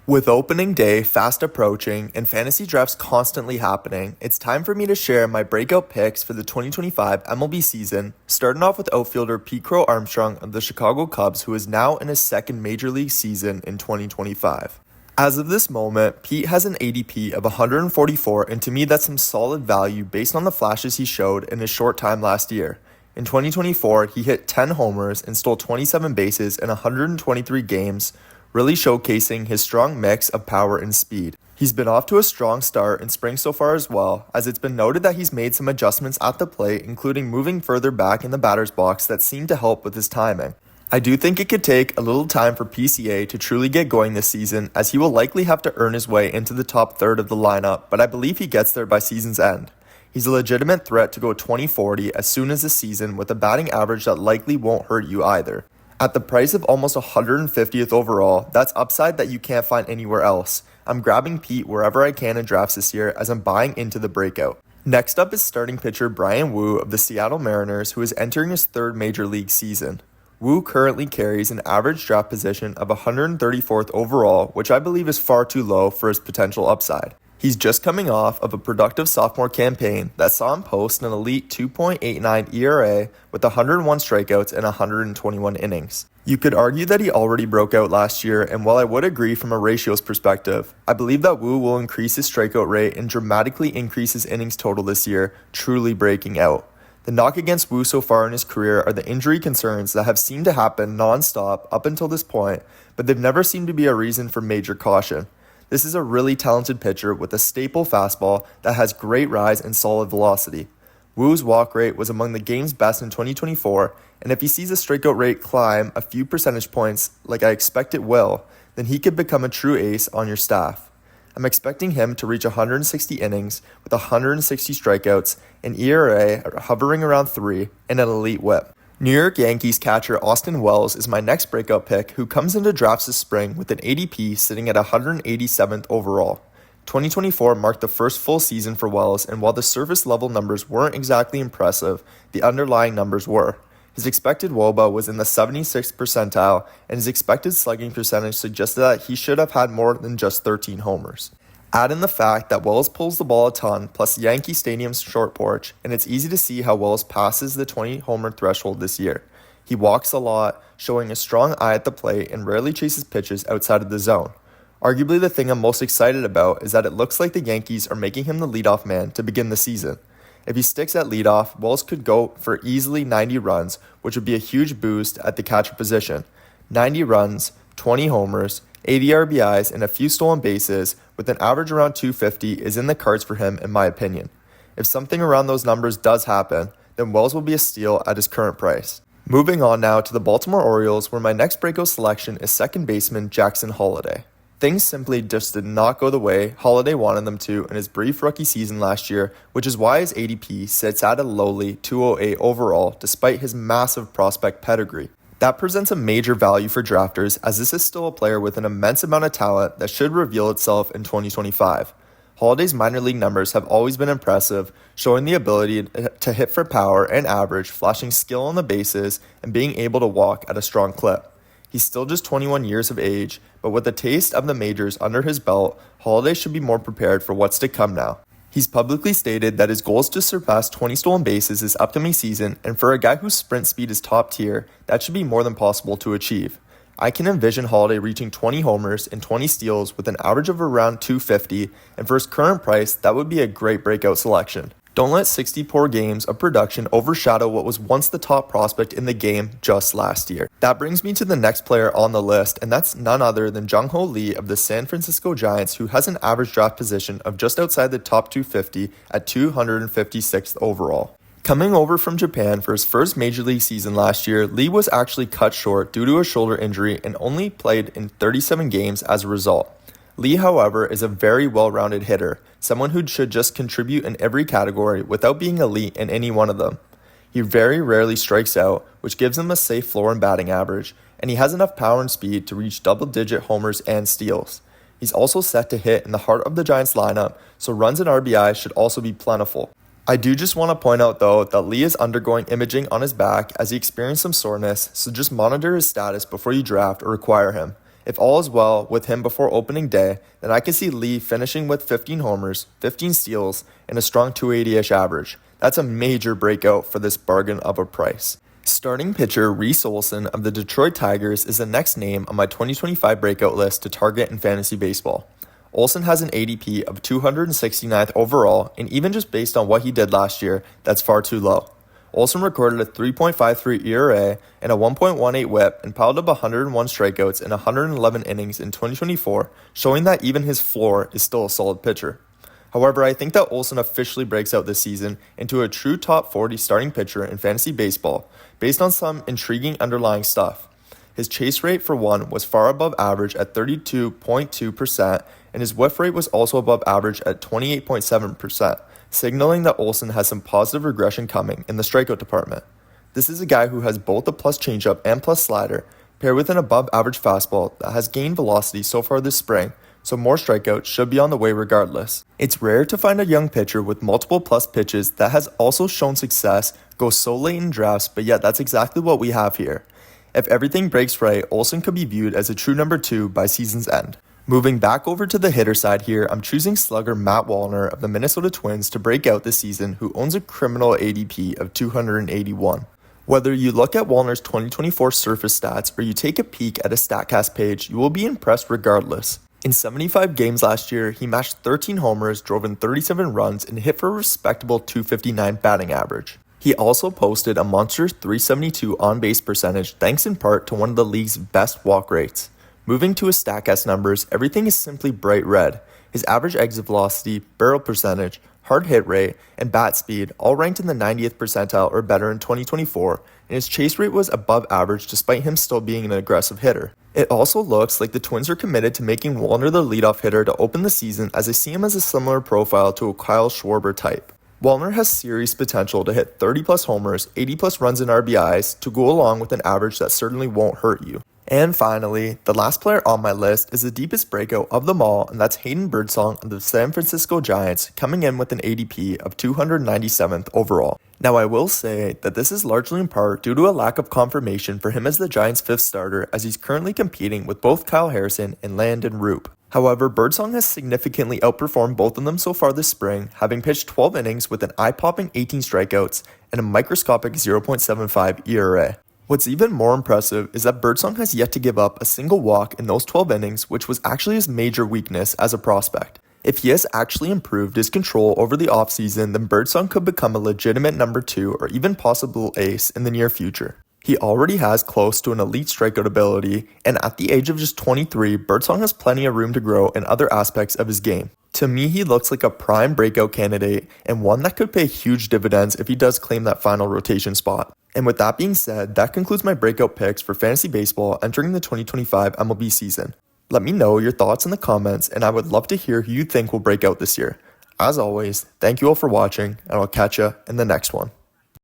With opening day fast approaching and fantasy drafts constantly happening, it's time for me to share my breakout picks for the 2025 MLB season, starting off with outfielder Pete Crow Armstrong of the Chicago Cubs, who is now in his second major league season in 2025. As of this moment, Pete has an ADP of 144, and to me that's some solid value based on the flashes he showed in his short time last year. In 2024, he hit 10 homers and stole 27 bases in 123 games, really showcasing his strong mix of power and speed. He's been off to a strong start in spring so far as well, as it's been noted that he's made some adjustments at the plate, including moving further back in the batter's box that seem to help with his timing. I do think it could take a little time for PCA to truly get going this season, as he will likely have to earn his way into the top third of the lineup, but I believe he gets there by season's end. He's a legitimate threat to go 20-40 as soon as this season, with a batting average that likely won't hurt you either. At the price of almost 150th overall, that's upside that you can't find anywhere else. I'm grabbing Pete wherever I can in drafts this year, as I'm buying into the breakout. Next up is starting pitcher Bryan Woo of the Seattle Mariners, who is entering his third major league season. Woo currently carries an average draft position of 134th overall, which I believe is far too low for his potential upside. He's just coming off of a productive sophomore campaign that saw him post an elite 2.89 ERA with 101 strikeouts and 121 innings. You could argue that he already broke out last year, and while I would agree from a ratios perspective, I believe that Woo will increase his strikeout rate and dramatically increase his innings total this year, truly breaking out. The knock against Woo so far in his career are the injury concerns that have seemed to happen non-stop up until this point, but they've never seemed to be a reason for major caution. This is a really talented pitcher with a staple fastball that has great rise and solid velocity. Woo's walk rate was among the game's best in 2024, and if he sees a strikeout rate climb a few percentage points like I expect it will, then he could become a true ace on your staff. I'm expecting him to reach 160 innings with 160 strikeouts, an ERA hovering around 3, and an elite whip. New York Yankees catcher Austin Wells is my next breakout pick, who comes into drafts this spring with an ADP sitting at 187th overall. 2024 marked the first full season for Wells, and while the surface level numbers weren't exactly impressive, the underlying numbers were. His expected WOBA was in the 76th percentile, and his expected slugging percentage suggested that he should have had more than just 13 homers. Add in the fact that Wells pulls the ball a ton, plus Yankee Stadium's short porch, and it's easy to see how Wells passes the 20-homer threshold this year. He walks a lot, showing a strong eye at the plate, and rarely chases pitches outside of the zone. Arguably the thing I'm most excited about is that it looks like the Yankees are making him the leadoff man to begin the season. If he sticks at leadoff, Wells could go for easily 90 runs, which would be a huge boost at the catcher position. 90 runs, 20 homers, 80 RBIs, and a few stolen bases, with an average around 250, is in the cards for him in my opinion. If something around those numbers does happen, then Wells will be a steal at his current price. Moving on now to the Baltimore Orioles, where my next breakout selection is second baseman Jackson Holliday. Things simply just did not go the way Holliday wanted them to in his brief rookie season last year, which is why his ADP sits at a lowly 208 overall despite his massive prospect pedigree. That presents a major value for drafters, as this is still a player with an immense amount of talent that should reveal itself in 2025. Holliday's minor league numbers have always been impressive, showing the ability to hit for power and average, flashing skill on the bases, and being able to walk at a strong clip. He's still just 21 years of age, but with a taste of the majors under his belt, Holliday should be more prepared for what's to come now. He's publicly stated that his goal is to surpass 20 stolen bases this upcoming season, and for a guy whose sprint speed is top tier, that should be more than possible to achieve. I can envision Holliday reaching 20 homers and 20 steals with an average of around 250, and for his current price, that would be a great breakout selection. Don't let 60 poor games of production overshadow what was once the top prospect in the game just last year. That brings me to the next player on the list, and that's none other than Jung-Ho Lee of the San Francisco Giants, who has an average draft position of just outside the top 250 at 256th overall. Coming over from Japan for his first major league season last year, Lee was actually cut short due to a shoulder injury and only played in 37 games as a result. Lee, however, is a very well-rounded hitter, someone who should just contribute in every category without being elite in any one of them. He very rarely strikes out, which gives him a safe floor and batting average, and he has enough power and speed to reach double-digit homers and steals. He's also set to hit in the heart of the Giants lineup, so runs and RBI should also be plentiful. I do just want to point out though that Lee is undergoing imaging on his back as he experienced some soreness, so just monitor his status before you draft or acquire him. If all is well with him before opening day, then I can see Lee finishing with 15 homers, 15 steals, and a strong 280-ish average. That's a major breakout for this bargain of a price. Starting pitcher Reese Olson of the Detroit Tigers is the next name on my 2025 breakout list to target in fantasy baseball. Olson has an ADP of 269th overall, and even just based on what he did last year, that's far too low. Olson recorded a 3.53 ERA and a 1.18 WHIP and piled up 101 strikeouts in 111 innings in 2024, showing that even his floor is still a solid pitcher. However, I think that Olson officially breaks out this season into a true top 40 starting pitcher in fantasy baseball, based on some intriguing underlying stuff. His chase rate for one was far above average at 32.2%, and his whiff rate was also above average at 28.7%, signaling that Olson has some positive regression coming in the strikeout department. This is a guy who has both a plus changeup and plus slider, paired with an above average fastball that has gained velocity so far this spring, so more strikeouts should be on the way regardless. It's rare to find a young pitcher with multiple plus pitches that has also shown success go so late in drafts, but yet that's exactly what we have here. If everything breaks right, Olson could be viewed as a true number 2 by season's end. Moving back over to the hitter side here, I'm choosing slugger Matt Wallner of the Minnesota Twins to break out this season, who owns a criminal ADP of 281. Whether you look at Wallner's 2024 surface stats or you take a peek at a StatCast page, you will be impressed regardless. In 75 games last year, he matched 13 homers, drove in 37 runs, and hit for a respectable 259 batting average. He also posted a monster 372 on-base percentage thanks in part to one of the league's best walk rates. Moving to his StatCast numbers, everything is simply bright red. His average exit velocity, barrel percentage, hard hit rate, and bat speed all ranked in the 90th percentile or better in 2024, and his chase rate was above average despite him still being an aggressive hitter. It also looks like the Twins are committed to making Wallner the leadoff hitter to open the season, as I see him as a similar profile to a Kyle Schwarber type. Wallner has serious potential to hit 30 plus homers, 80 plus runs and RBIs to go along with an average that certainly won't hurt you. And finally, the last player on my list is the deepest breakout of them all, and that's Hayden Birdsong of the San Francisco Giants, coming in with an ADP of 297th overall. Now I will say that this is largely in part due to a lack of confirmation for him as the Giants' 5th starter, as he's currently competing with both Kyle Harrison and Landon Roop. However, Birdsong has significantly outperformed both of them so far this spring, having pitched 12 innings with an eye-popping 18 strikeouts and a microscopic 0.75 ERA. What's even more impressive is that Birdsong has yet to give up a single walk in those 12 innings, which was actually his major weakness as a prospect. If he has actually improved his control over the offseason, then Birdsong could become a legitimate number 2 or even possible ace in the near future. He already has close to an elite strikeout ability, and at the age of just 23, Birdsong has plenty of room to grow in other aspects of his game. To me, he looks like a prime breakout candidate and one that could pay huge dividends if he does claim that final rotation spot. And with that being said, that concludes my breakout picks for fantasy baseball entering the 2025 MLB season. Let me know your thoughts in the comments, and I would love to hear who you think will break out this year. As always, thank you all for watching, and I'll catch you in the next one.